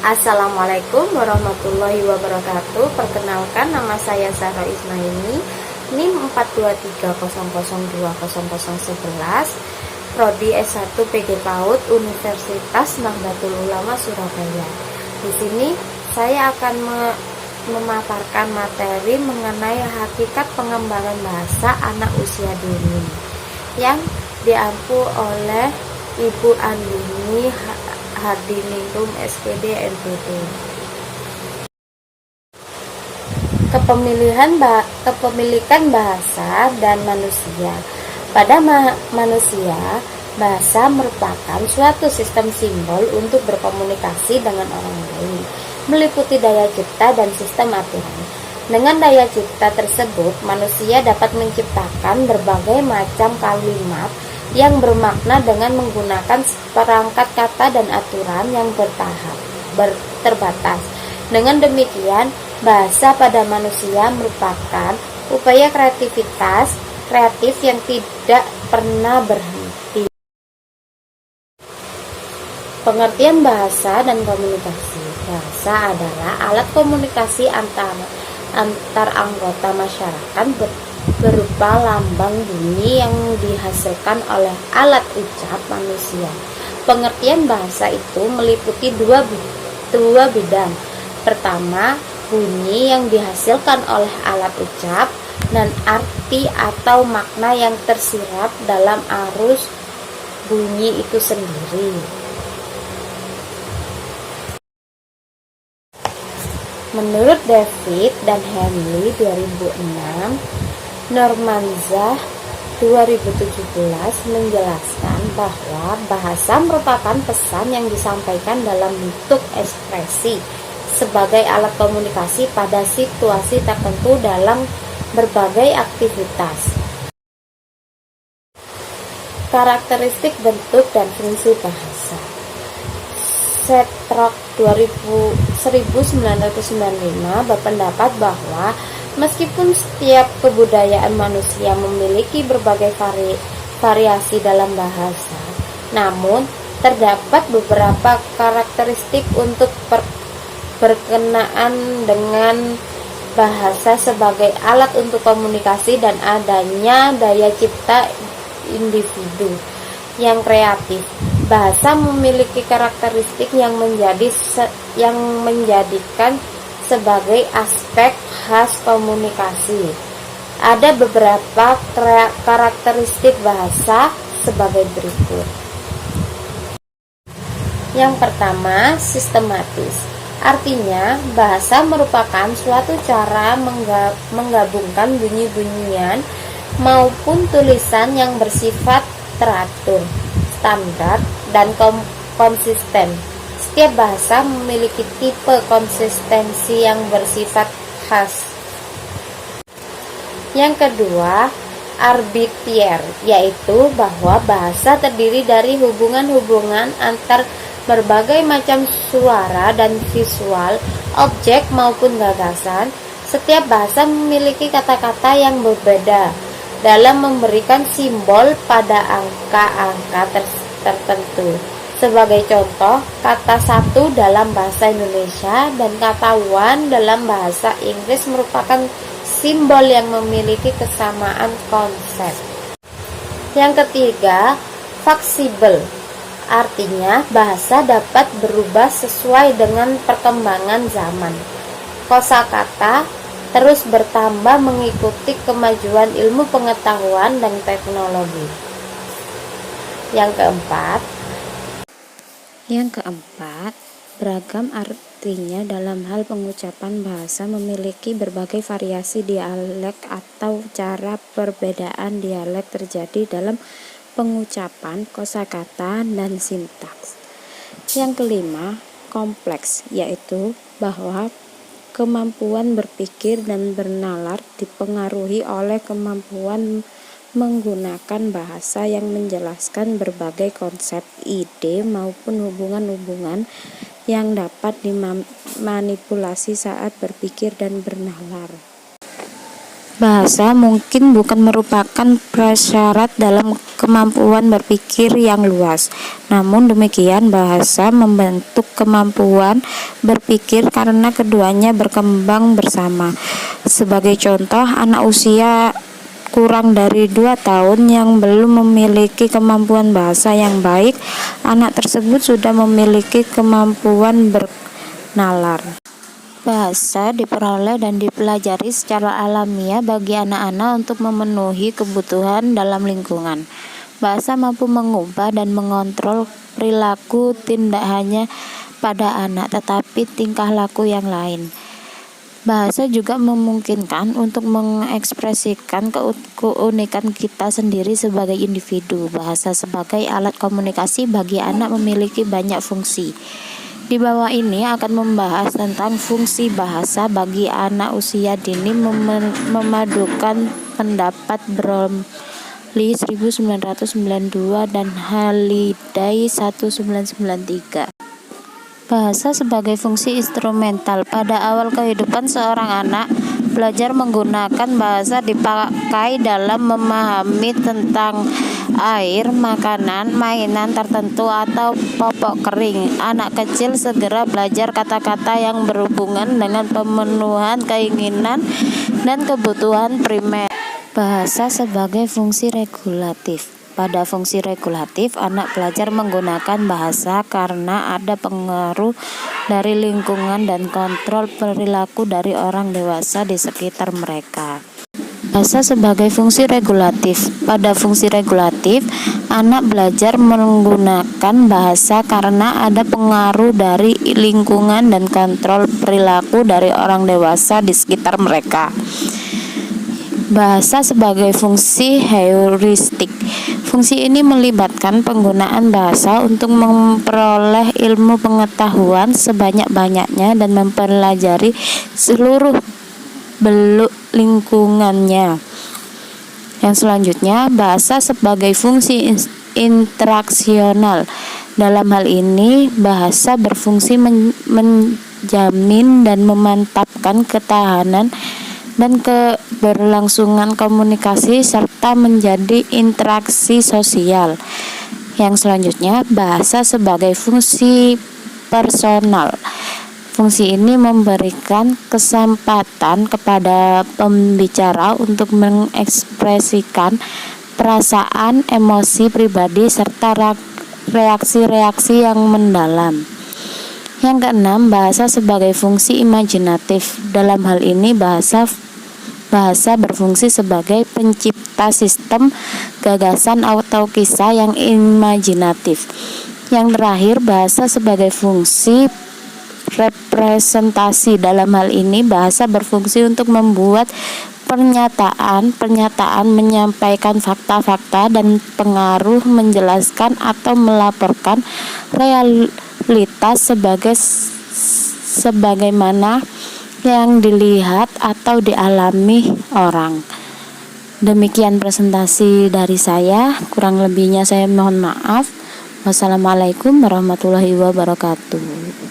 Assalamualaikum warahmatullahi wabarakatuh. Perkenalkan, nama saya Sarah Ismaini, NIM 42300200011, Prodi S1 PG PAUD, Universitas Nahdlatul Ulama Surabaya. Di sini saya akan memaparkan materi mengenai hakikat pengembangan bahasa anak usia dini yang diampu oleh Ibu Andini Hardiningrum SPD NPD. Kepemilikan bahasa dan manusia. Pada manusia, bahasa merupakan suatu sistem simbol untuk berkomunikasi dengan orang lain, meliputi daya cipta dan sistem aturan. Dengan daya cipta tersebut, manusia dapat menciptakan berbagai macam kalimat yang bermakna dengan menggunakan perangkat kata dan aturan yang terbatas. Dengan demikian, bahasa pada manusia merupakan upaya kreatif yang tidak pernah berhenti. Pengertian bahasa dan komunikasi. Bahasa adalah alat komunikasi antar anggota masyarakat berupa lambang bunyi yang dihasilkan oleh alat ucap manusia. Pengertian bahasa itu meliputi dua bidang. Pertama, bunyi yang dihasilkan oleh alat ucap, dan arti atau makna yang tersirat dalam arus bunyi itu sendiri. Menurut David dan Henley 2006, Normanzah 2017 menjelaskan bahwa bahasa merupakan pesan yang disampaikan dalam bentuk ekspresi sebagai alat komunikasi pada situasi tertentu dalam berbagai aktivitas. Karakteristik bentuk dan fungsi bahasa. Setrok 1995 berpendapat bahwa meskipun setiap kebudayaan manusia memiliki berbagai variasi dalam bahasa, namun terdapat beberapa karakteristik untuk berkenaan dengan bahasa sebagai alat untuk komunikasi dan adanya daya cipta individu yang kreatif. Bahasa memiliki karakteristik yang menjadikan sebagai aspek khas komunikasi. Ada beberapa karakteristik bahasa sebagai berikut. Yang pertama, sistematis. Artinya, bahasa merupakan suatu cara menggabungkan bunyi-bunyian maupun tulisan yang bersifat teratur, standar, dan konsisten. Setiap bahasa memiliki tipe konsistensi yang bersifat khas. Yang kedua, arbiter, yaitu bahwa bahasa terdiri dari hubungan-hubungan antar berbagai macam suara dan visual, objek maupun gagasan. Setiap bahasa memiliki kata-kata yang berbeda dalam memberikan simbol pada angka-angka tertentu. Sebagai contoh, kata satu dalam bahasa Indonesia dan kata one dalam bahasa Inggris merupakan simbol yang memiliki kesamaan konsep. Yang ketiga, fleksibel. Artinya, bahasa dapat berubah sesuai dengan perkembangan zaman. Kosakata terus bertambah mengikuti kemajuan ilmu pengetahuan dan teknologi. Yang keempat, beragam artinya dalam hal pengucapan. Bahasa memiliki berbagai variasi dialek atau cara perbedaan dialek terjadi dalam pengucapan, kosakata, dan sintaks. Yang kelima, kompleks, yaitu bahwa kemampuan berpikir dan bernalar dipengaruhi oleh kemampuan menggunakan bahasa yang menjelaskan berbagai konsep, ide, maupun hubungan-hubungan yang dapat dimanipulasi saat berpikir dan bernalar. Bahasa mungkin bukan merupakan prasyarat dalam kemampuan berpikir yang luas. Namun demikian, bahasa membentuk kemampuan berpikir karena keduanya berkembang bersama. Sebagai contoh, anak usia kurang dari 2 tahun yang belum memiliki kemampuan bahasa yang baik, anak tersebut sudah memiliki kemampuan bernalar. Bahasa diperoleh dan dipelajari secara alamiah bagi anak-anak untuk memenuhi kebutuhan dalam lingkungan. Bahasa mampu mengubah dan mengontrol perilaku tidak hanya pada anak, tetapi tingkah laku yang lain. Bahasa juga memungkinkan untuk mengekspresikan keunikan kita sendiri sebagai individu. Bahasa sebagai alat komunikasi bagi anak memiliki banyak fungsi. Di bawah ini akan membahas tentang fungsi bahasa bagi anak usia dini, memadukan pendapat Bromley 1992 dan Halliday 1993. Bahasa sebagai fungsi instrumental. Pada awal kehidupan seorang anak, belajar menggunakan bahasa dipakai dalam memahami tentang air, makanan, mainan tertentu, atau popok kering. Anak kecil segera belajar kata-kata yang berhubungan dengan pemenuhan keinginan dan kebutuhan primer. Bahasa sebagai fungsi regulatif. Pada fungsi regulatif, anak belajar menggunakan bahasa karena ada pengaruh dari lingkungan dan kontrol perilaku dari orang dewasa di sekitar mereka. Bahasa sebagai fungsi regulatif. Pada fungsi regulatif, anak belajar menggunakan bahasa karena ada pengaruh dari lingkungan dan kontrol perilaku dari orang dewasa di sekitar mereka. Bahasa sebagai fungsi heuristik. Fungsi ini melibatkan penggunaan bahasa untuk memperoleh ilmu pengetahuan sebanyak-banyaknya dan mempelajari seluruh beluk lingkungannya. Yang selanjutnya, bahasa sebagai fungsi interaksional. Dalam hal ini, bahasa berfungsi menjamin dan memantapkan ketahanan dan keberlangsungan komunikasi serta menjadi interaksi sosial. Yang selanjutnya, bahasa sebagai fungsi personal. Fungsi ini memberikan kesempatan kepada pembicara untuk mengekspresikan perasaan, emosi pribadi serta reaksi-reaksi yang mendalam. Yang keenam, bahasa sebagai fungsi imajinatif. Dalam hal ini bahasa berfungsi sebagai pencipta sistem gagasan atau kisah yang imajinatif. Yang terakhir, bahasa sebagai fungsi representasi. Dalam hal ini bahasa berfungsi untuk membuat pernyataan, menyampaikan fakta-fakta dan pengaruh, menjelaskan atau melaporkan realitas sebagaimana yang dilihat atau dialami orang. Demikian presentasi dari saya, kurang lebihnya saya mohon maaf. Wassalamualaikum warahmatullahi wabarakatuh.